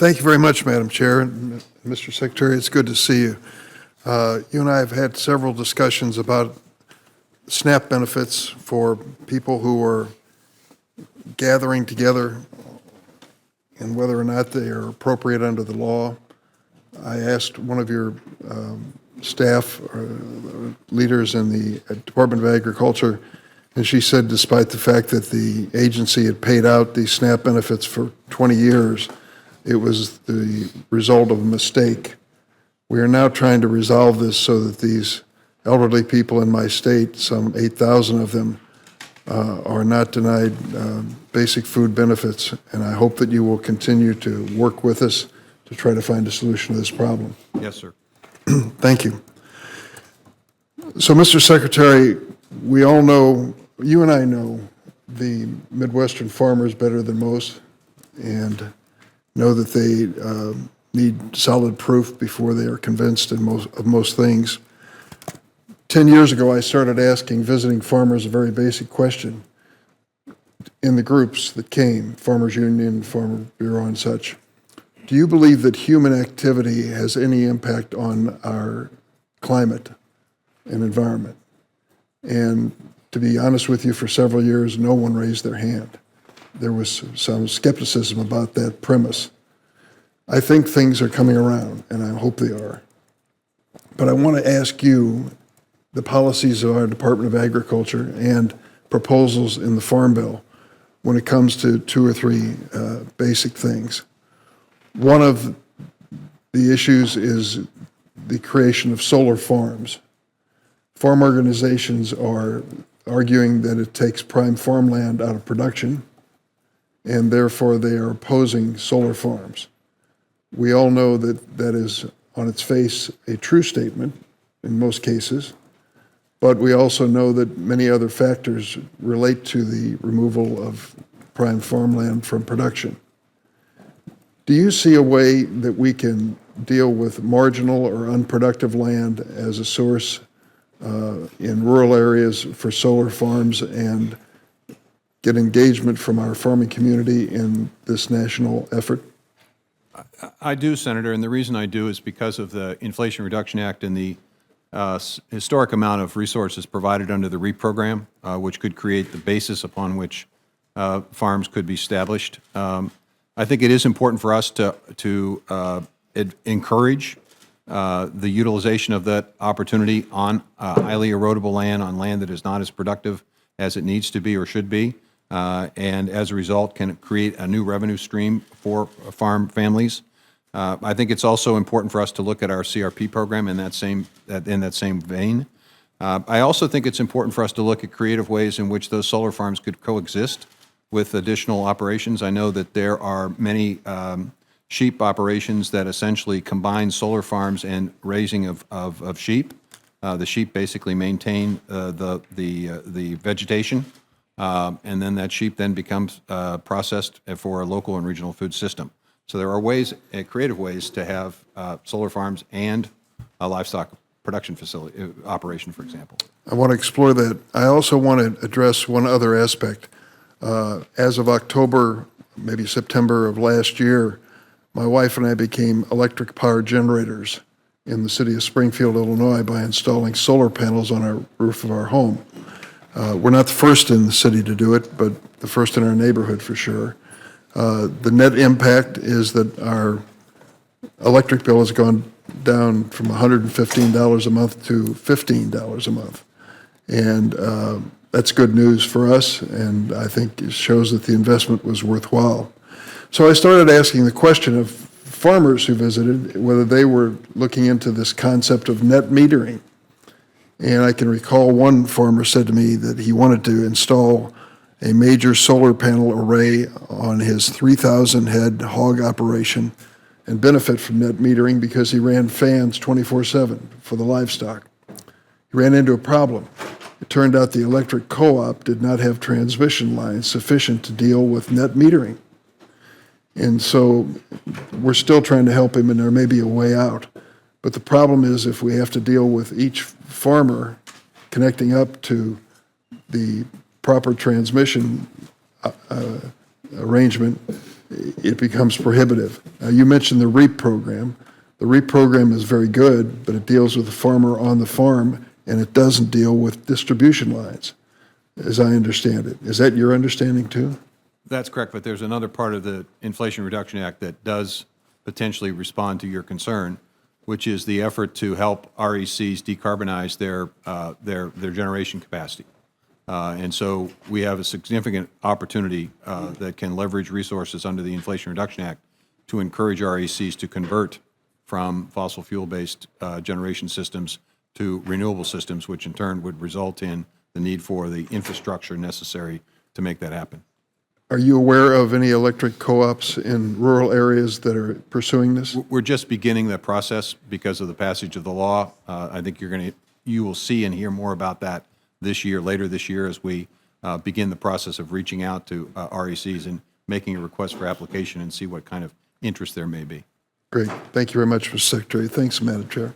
Thank you very much, Madam Chair. And Mr. Secretary, it's good to see you. You and I have had several discussions about SNAP benefits for people who are gathering together and whether or not they are appropriate under the law. I asked one of your staff leaders in the Department of Agriculture, and she said despite the fact that the agency had paid out these SNAP benefits for 20 years, it was the result of a mistake. We are now trying to resolve this so that these elderly people in my state, some 8,000 of them, are not denied basic food benefits, and I hope that you will continue to work with us to try to find a solution to this problem. Yes, sir. Thank you. So, Mr. Secretary, we all know, you and I know the Midwestern farmers better than most, and know that they need solid proof before they are convinced of most things. 10 years ago, I started asking visiting farmers a very basic question in the groups that came, Farmers Union, Farmer Bureau, and such. Do you believe that human activity has any impact on our climate and environment? And to be honest with you, for several years, no one raised their hand. There was some skepticism about that premise. I think things are coming around, and I hope they are. But I want to ask you the policies of our Department of Agriculture and proposals in the Farm Bill when it comes to two or three basic things. One of the issues is the creation of solar farms. Farm organizations are arguing that it takes prime farmland out of production, and therefore they are opposing solar farms. We all know that that is on its face a true statement in most cases, but we also know that many other factors relate to the removal of prime farmland from production. Do you see a way that we can deal with marginal or unproductive land as a source in rural areas for solar farms and get engagement from our farming community in this national effort? I do, Senator, and the reason I do is because of the Inflation Reduction Act and the historic amount of resources provided under the REAP program, which could create the basis upon which farms could be established. I think it is important for us to encourage the utilization of that opportunity on highly erodible land, on land that is not as productive as it needs to be or should be, and as a result can create a new revenue stream for farm families. I think it's also important for us to look at our CRP program in that same vein. I also think it's important for us to look at creative ways in which those solar farms could coexist with additional operations. I know that there are many sheep operations that essentially combine solar farms and raising of sheep. The sheep basically maintain the vegetation, and then that sheep then becomes processed for a local and regional food system. So there are ways, creative ways, to have solar farms and a livestock production facility operation, for example. I want to explore that. I also want to address one other aspect. As of October, maybe September of last year, my wife and I became electric power generators in the city of Springfield, Illinois, by installing solar panels on our roof of our home. We're not the first in the city to do it, but the first in our neighborhood for sure. The net impact is that our electric bill has gone down from $115 a month to $15 a month. And that's good news for us, and I think it shows that the investment was worthwhile. So I started asking the question of farmers who visited whether they were looking into this concept of net metering. And I can recall one farmer said to me that he wanted to install a major solar panel array on his 3,000 head hog operation and benefit from net metering because he ran fans 24/7 for the livestock. He ran into a problem. It turned out the electric co-op did not have transmission lines sufficient to deal with net metering. And so we're still trying to help him, and there may be a way out. But the problem is if we have to deal with each farmer connecting up to the proper transmission arrangement, it becomes prohibitive. You mentioned the REAP program. The REAP program is very good, but it deals with the farmer on the farm, and it doesn't deal with distribution lines, as I understand it. Is that your understanding too? That's correct, but there's another part of the Inflation Reduction Act that does potentially respond to your concern, which is the effort to help RECs decarbonize their generation capacity. And so we have a significant opportunity that can leverage resources under the Inflation Reduction Act to encourage RECs to convert from fossil fuel-based generation systems to renewable systems, which in turn would result in the need for the infrastructure necessary to make that happen. Are you aware of any electric co-ops in rural areas that are pursuing this? We're just beginning the process because of the passage of the law. I think you will see and hear more about that this year, later this year, as we begin the process of reaching out to RECs and making a request for application and see what kind of interest there may be. Great. Thank you very much, Mr. Secretary. Thanks, Madam Chair.